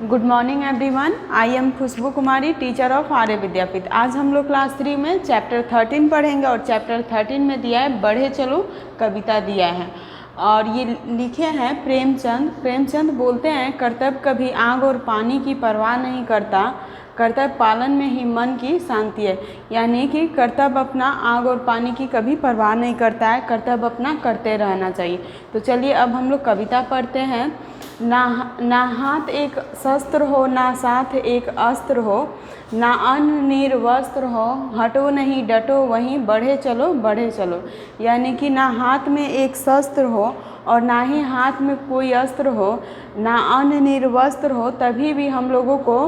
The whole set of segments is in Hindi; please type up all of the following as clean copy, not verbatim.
Good morning everyone. I am Khushboo Kumari, teacher of Arya Vidyapeeth. आज हम लोग क्लास 3 में चैप्टर 13 पढ़ेंगे और चैप्टर 13 में दिया है बढ़े चलो कविता दिया है और ये लिखे हैं प्रेमचंद। प्रेमचंद बोलते हैं कर्तव्य कभी आग और पानी की परवाह नहीं करता, कर्तव्य पालन में ही मन की शांति है। यानी कि कर्तव्य अपना आग और पानी की कभी परवाह नहीं करता है, कर्तव्य अपना करते रहना चाहिए। तो चलिए अब हम लोग कविता पढ़ते हैं। ना हाथ एक शस्त्र हो, ना साथ एक अस्त्र हो, ना अन्न नीर वस्त्र हो, हटो नहीं डटो वहीं बढ़े चलो बढ़े चलो। यानी कि ना हाथ में एक शस्त्र हो और ना ही हाथ में कोई अस्त्र हो, ना अन्न नीर वस्त्र हो, तभी भी हम लोगों को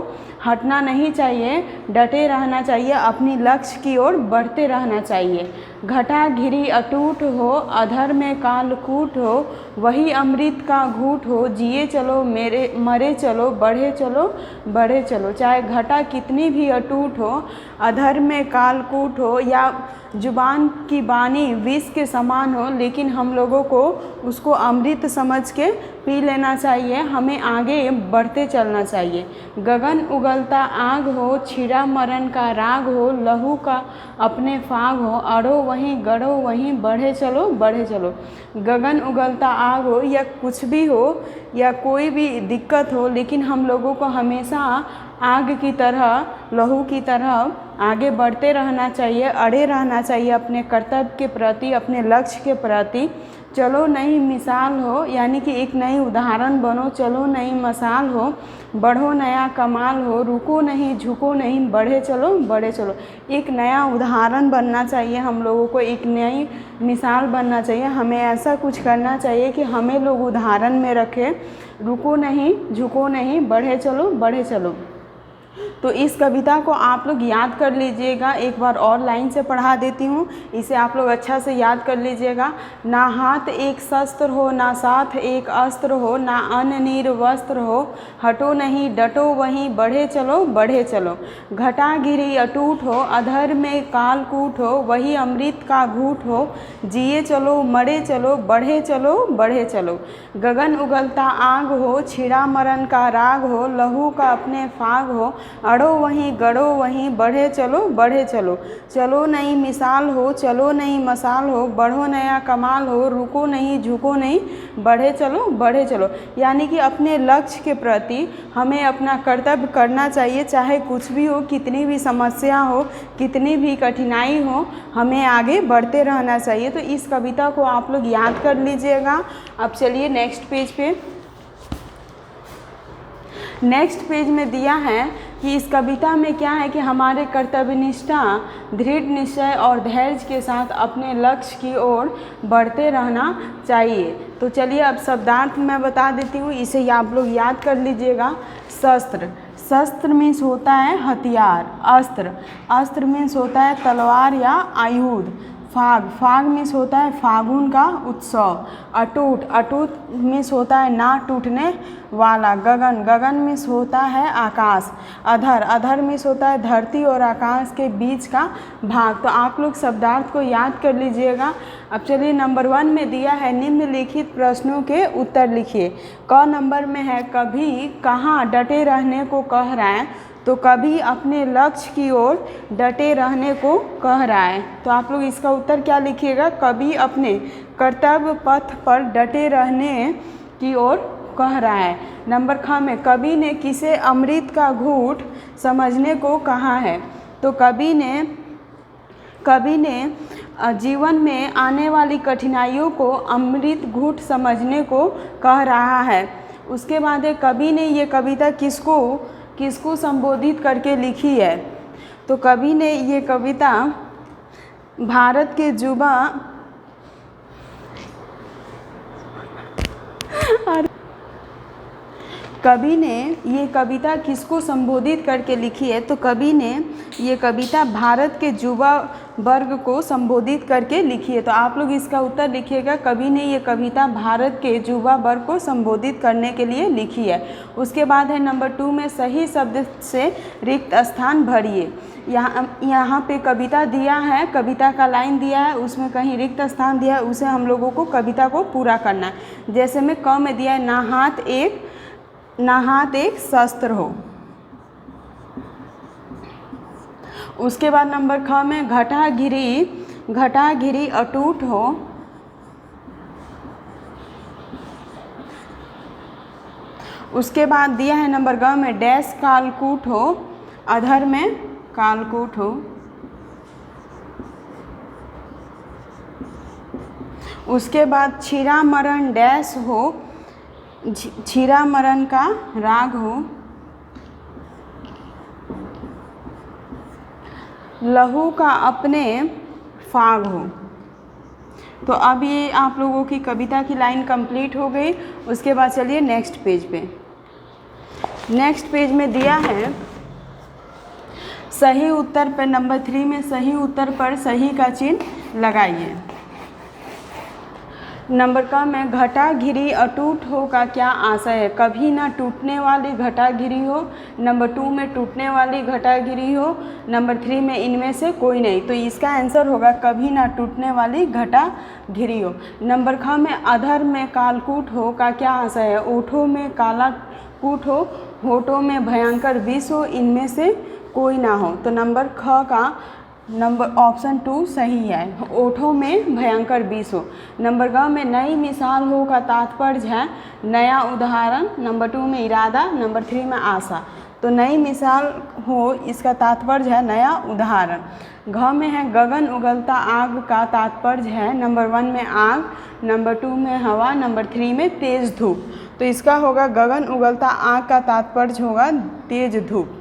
हटना नहीं चाहिए, डटे रहना चाहिए, अपनी लक्ष्य की ओर बढ़ते रहना चाहिए। घटा घिरी अटूट हो, अधर में कालकूट हो, वही अमृत का घूट हो, जिए चलो मेरे मरे चलो बढ़े चलो बढ़े चलो। चाहे घटा कितनी भी अटूट हो, अधर में कालकूट हो या जुबान की बानी विष के समान हो, लेकिन हम लोगों को उसको अमृत समझ के पी लेना चाहिए, हमें आगे बढ़ते चलना चाहिए। गगन उगलता आग हो, छिड़ा मरण का राग हो, लहू का अपने फाग हो, अड़ो वहीं गढ़ो वहीं बढ़े चलो बढ़े चलो। गगन उगलता आग हो या कुछ भी हो या कोई भी दिक्कत हो, लेकिन हम लोगों को हमेशा आग की तरह, लहू की तरह आगे बढ़ते रहना चाहिए, अड़े रहना चाहिए अपने कर्तव्य के प्रति, अपने लक्ष्य के प्रति। चलो नई मिसाल हो, यानी कि एक नई उदाहरण बनो, चलो नई मसाल हो, बढ़ो नया कमाल हो, रुको नहीं झुको नहीं बढ़े चलो बढ़े चलो। एक नया उदाहरण बनना चाहिए हम लोगों को, एक नई मिसाल बनना चाहिए, हमें ऐसा कुछ करना चाहिए कि हमें लोग उदाहरण में रखें, रुको नहीं झुको नहीं बढ़े चलो बढ़े चलो। तो इस कविता को आप लोग याद कर लीजिएगा, एक बार और लाइन से पढ़ा देती हूँ, इसे आप लोग अच्छा से याद कर लीजिएगा। ना हाथ एक शस्त्र हो, ना साथ एक अस्त्र हो, ना अन्न नीर वस्त्र हो, हटो नहीं डटो वहीं बढ़े चलो बढ़े चलो। घटा गिरी अटूट हो, अधर में कालकूट हो, वही अमृत का घूट हो, जिए चलो मरे चलो बढ़े चलो बढ़े चलो। गगन उगलता आग हो, छिड़ा मरण का राग हो, लहू का अपने फाग हो, अड़ो वहीं गढ़ो वहीं बढ़े चलो बढ़े चलो। चलो नई मिसाल हो, चलो नई मसाल हो, बढ़ो नया कमाल हो, रुको नहीं झुको नहीं बढ़े चलो बढ़े चलो। यानी कि अपने लक्ष्य के प्रति हमें अपना कर्तव्य करना चाहिए, चाहे कुछ भी हो, कितनी भी समस्या हो, कितनी भी कठिनाई हो, हमें आगे बढ़ते रहना चाहिए। तो इस कविता को आप लोग याद कर लीजिएगा। अब चलिए नेक्स्ट पेज पे। नेक्स्ट पेज में दिया है कि इस कविता में क्या है कि हमारे कर्तव्यनिष्ठा, दृढ़ निश्चय और धैर्य के साथ अपने लक्ष्य की ओर बढ़ते रहना चाहिए। तो चलिए अब शब्दार्थ मैं बता देती हूँ, इसे आप लोग याद कर लीजिएगा। शस्त्र, शस्त्र मीन्स होता है हथियार। अस्त्र, अस्त्र मीन्स होता है तलवार या आयुध। फाग, फाग मीन्स होता है फागुन का उत्सव। अटूट, अटूट मीन्स होता है ना टूटने वाला। गगन, गगन मीन्स होता है आकाश। अधर, अधर मीन्स होता है धरती और आकाश के बीच का भाग। तो आप लोग शब्दार्थ को याद कर लीजिएगा। अब चलिए नंबर 1 में दिया है निम्नलिखित प्रश्नों के उत्तर लिखिए। क नंबर में है कभी कहाँ डटे रहने को कह रहा है, तो कभी अपने लक्ष्य की ओर डटे रहने को कह रहा है। तो आप लोग इसका उत्तर क्या लिखिएगा, कभी अपने कर्तव्य पथ पर डटे रहने की ओर कह रहा है। नंबर ख में कवि ने किसे अमृत का घूंट समझने को कहा है, तो कवि ने जीवन में आने वाली कठिनाइयों को अमृत घूंट समझने को कह रहा है। उसके बाद कवि ने ये कविता किसको संबोधित करके लिखी है, तो कवि ने ये कविता भारत के युवा कवि ने ये कविता किसको संबोधित करके लिखी है, तो कवि ने ये कविता भारत के युवा वर्ग को संबोधित करके लिखी है। तो आप लोग इसका उत्तर लिखिएगा, कवि ने ये कविता भारत के युवा वर्ग को संबोधित करने के लिए लिखी है। उसके बाद है नंबर 2 में सही शब्द से रिक्त स्थान भरिए। यहाँ पे कविता दिया है, कविता का लाइन दिया है, उसमें कहीं रिक्त स्थान दिया है, उसे हम लोगों को कविता को पूरा करना है। जैसे में क में दिया है ना हाथ एक शस्त्र हो। उसके बाद नंबर ख में घटा घिरी अटूट हो। उसके बाद दिया है नंबर ग में डैश कालकूट हो, अधर में कालकूट हो। उसके बाद छिरा मरण डैश हो, छिरा मरण का राग हो। लहू का अपने फाग हो। तो अब ये आप लोगों की कविता की लाइन कंप्लीट हो गई। उसके बाद चलिए नेक्स्ट पेज पे। नेक्स्ट पेज में दिया है सही उत्तर पर नंबर 3 में सही उत्तर पर सही का चिन्ह लगाइए। नंबर क में घटा घिरी अटूट हो का क्या आशय है? कभी ना टूटने वाली घटा घिरी हो। नंबर 2 में टूटने वाली घटा घिरी हो। नंबर 3 में इनमें से कोई नहीं। तो इसका आंसर होगा कभी ना टूटने वाली घटा घिरी हो। नंबर ख में अधर में कालकूट हो का क्या आशय है? ओठों में काला कूट हो, होठों में भयंकर विष हो, इनमें से कोई ना हो। तो नंबर ख का नंबर ऑप्शन 2 सही है, ओठों में भयंकर विष हो। नंबर ग में नई मिसाल हो का तात्पर्य है नया उदाहरण। नंबर 2 में इरादा। नंबर 3 में आशा। तो नई मिसाल हो इसका तात्पर्य है नया उदाहरण। घ में है गगन उगलता आग का तात्पर्य है नंबर 1 में आग, नंबर 2 में हवा, नंबर 3 में तेज धूप। तो इसका होगा गगन उगलता आग का तात्पर्य होगा तेज धूप।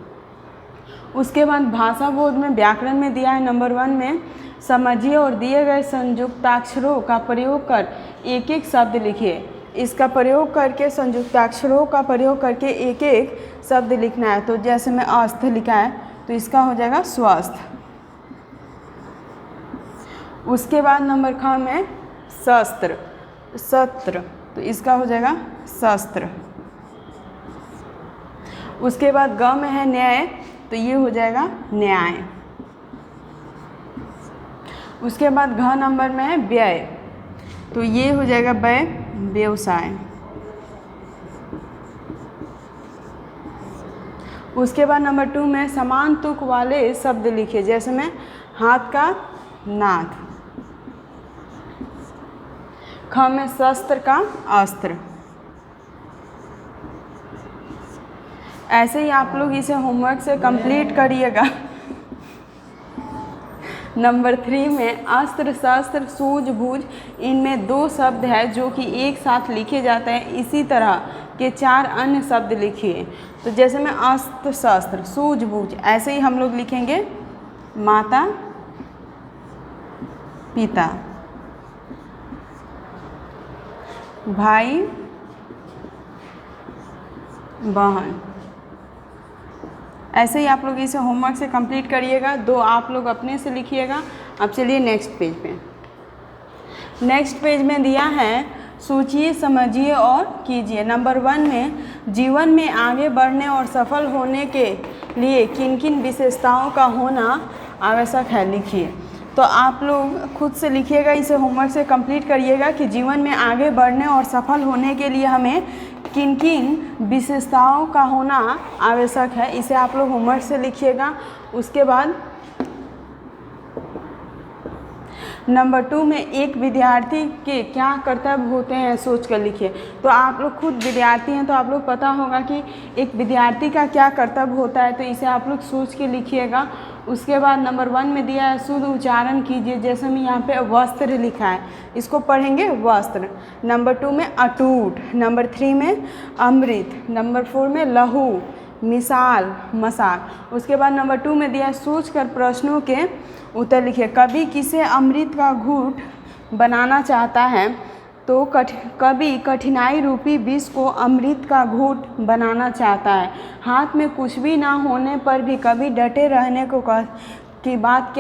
उसके बाद भाषा बोध में व्याकरण में दिया है नंबर 1 में समझिए और दिए गए संयुक्ताक्षरों का प्रयोग कर एक एक शब्द लिखिए। इसका प्रयोग करके संयुक्ताक्षरों का प्रयोग करके एक एक शब्द लिखना है। तो जैसे में अस्थ लिखा है तो इसका हो जाएगा स्वस्थ। उसके बाद नंबर ख में शस्त्र सत्र, तो इसका हो जाएगा शस्त्र। उसके बाद ग में है न्याय, तो ये हो जाएगा न्याय। उसके बाद घ नंबर में है व्यय, तो ये हो जाएगा व्यय व्यवसाय। उसके बाद नंबर 2 में समान तुक वाले शब्द लिखिए। जैसे में हाथ का नाथ, ख में शस्त्र का अस्त्र। ऐसे ही आप लोग इसे होमवर्क से कंप्लीट करिएगा। नंबर 3 में अस्त्र शस्त्र सूझबूझ, इनमें 2 शब्द है जो कि एक साथ लिखे जाते हैं। इसी तरह के 4 अन्य शब्द लिखिए। तो जैसे में अस्त्र शस्त्र सूझबूझ, ऐसे ही हम लोग लिखेंगे माता पिता भाई बहन। ऐसे ही आप लोग इसे होमवर्क से कंप्लीट करिएगा। 2 आप लोग अपने से लिखिएगा। अब चलिए नेक्स्ट पेज पे। नेक्स्ट पेज में दिया है सोचिए समझिए और कीजिए। नंबर 1 में जीवन में आगे बढ़ने और सफल होने के लिए किन किन विशेषताओं का होना आवश्यक है, लिखिए। तो आप लोग खुद से लिखिएगा, इसे होमवर्क से कंप्लीट करिएगा कि जीवन में आगे बढ़ने और सफल होने के लिए हमें किन किन विशेषताओं का होना आवश्यक है। इसे आप लोग होमवर्क से लिखिएगा। उसके बाद नंबर 2 में एक विद्यार्थी के क्या कर्तव्य होते हैं सोच कर लिखिए। तो आप लोग खुद विद्यार्थी हैं तो आप लोग पता होगा कि एक विद्यार्थी का क्या कर्तव्य होता है, तो इसे आप लोग सोच के लिखिएगा। उसके बाद नंबर 1 में दिया है शुद्ध उच्चारण कीजिए। जैसे में यहाँ पे वस्त्र लिखा है, इसको पढ़ेंगे वस्त्र। नंबर 2 में अटूट, नंबर 3 में अमृत, नंबर 4 में लहू, मिसाल, मसाल। उसके बाद नंबर 2 में दिया है सोच कर प्रश्नों के उत्तर लिखिए। कभी किसे अमृत का घूंट बनाना चाहता है तो कभी कठिनाई रूपी विष को अमृत का घूंट बनाना चाहता है। हाथ में कुछ भी ना होने पर भी कभी डटे रहने को की बात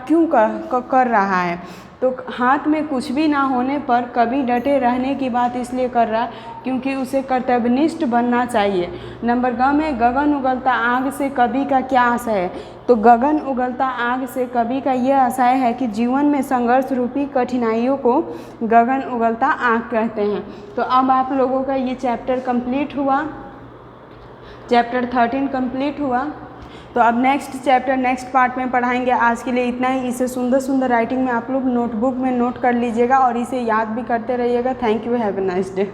क्यों कर रहा है। तो हाथ में कुछ भी ना होने पर कभी डटे रहने की बात इसलिए कर रहा है क्योंकि उसे कर्तव्यनिष्ठ बनना चाहिए। नंबर ग में गगन उगलता आग से कवि का क्या आशय है। तो गगन उगलता आग से कवि का यह आशय है कि जीवन में संघर्ष रूपी कठिनाइयों को गगन उगलता आग कहते हैं। तो अब आप लोगों का ये चैप्टर कंप्लीट हुआ। चैप्टर 13 कंप्लीट हुआ। तो अब नेक्स्ट चैप्टर नेक्स्ट पार्ट में पढ़ाएंगे। आज के लिए इतना ही। इसे सुंदर सुंदर राइटिंग में आप लोग नोटबुक में नोट कर लीजिएगा और इसे याद भी करते रहिएगा। Thank you, have a nice day.